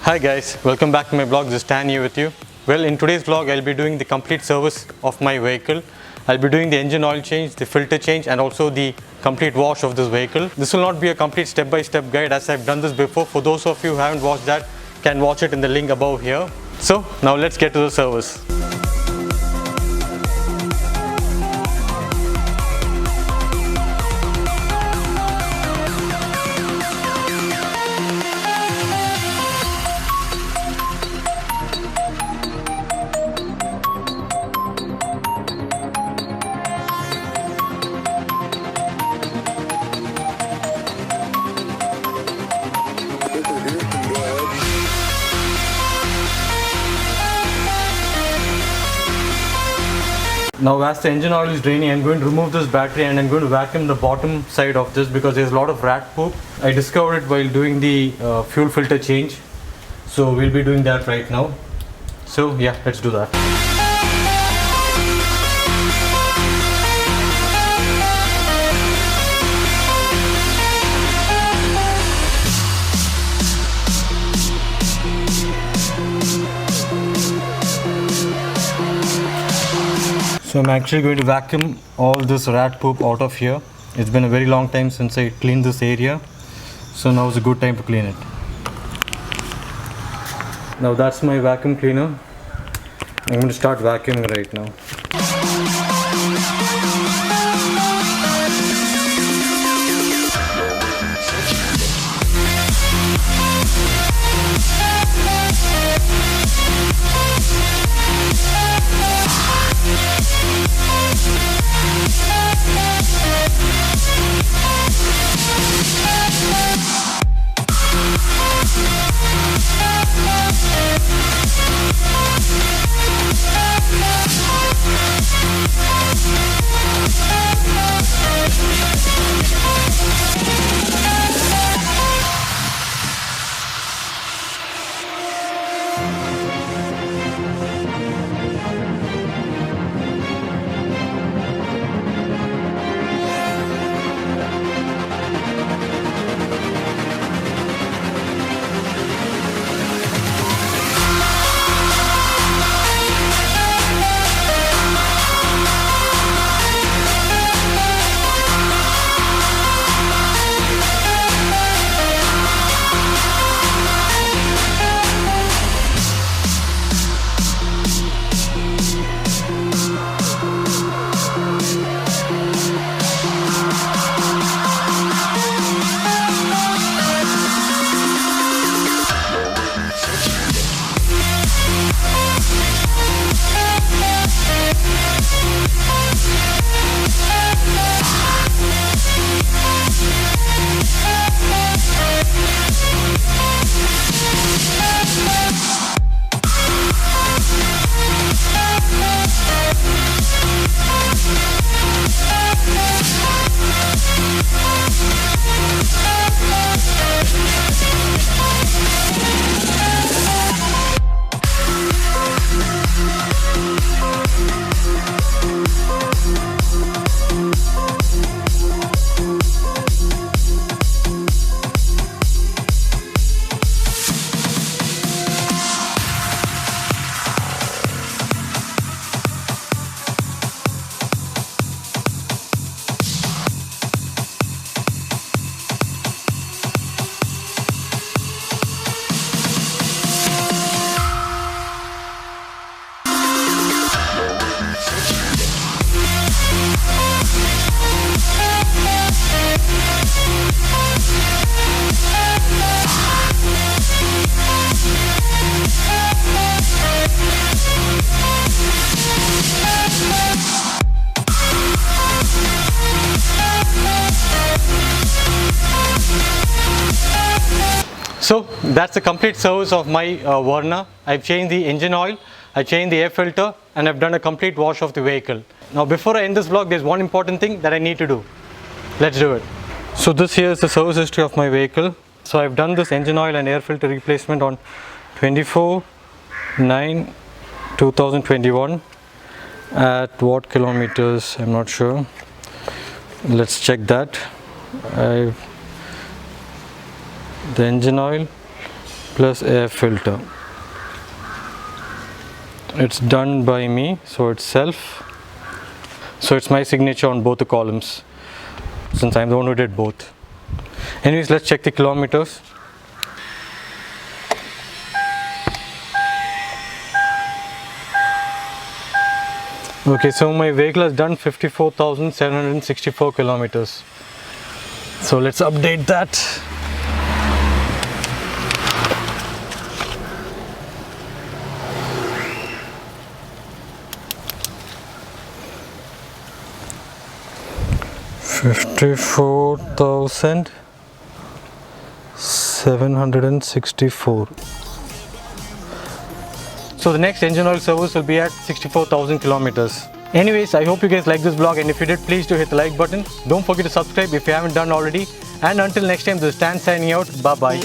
Hi guys, welcome back to my vlog. This is Stan here with you. Well, in today's vlog I'll be doing the complete service of my vehicle. I'll be doing the engine oil change, the filter change and also the complete wash of this vehicle. This will not be a complete step-by-step guide as I've done this before. For those of you who haven't watched that, can watch it in the link above here. So now let's get to the service. Now as the engine oil is draining, I'm going to remove this battery and I'm going to vacuum the bottom side of this because there's a lot of rat poop. I discovered it while doing the fuel filter change. So we'll be doing that right now. So yeah, let's do that. So I'm actually going to vacuum all this rat poop out of here. It's been a very long time since I cleaned this area. So now is a good time to clean it. Now that's my vacuum cleaner. I'm going to start vacuuming right now. So that's the complete service of my Verna. I've changed the engine oil, I changed the air filter and I've done a complete wash of the vehicle. Now before I end this vlog, there's one important thing that I need to do. Let's do it. So this here is the service history of my vehicle. So I've done this engine oil and air filter replacement on 24/9/2021 at what kilometers, I'm not sure. Let's check that. The engine oil plus air filter. It's done by me, so it's self. So it's my signature on both the columns, since I'm the one who did both. Anyways, let's check the kilometers. Okay, so my vehicle has done 54,764 kilometers. So let's update that. $54,764. So the next engine oil service will be at 64,000 kilometers. Anyways, I hope you guys like this vlog, and if you did, please do hit the like button. Don't forget to subscribe if you haven't done already. And until next time, this is Stan signing out. Bye bye.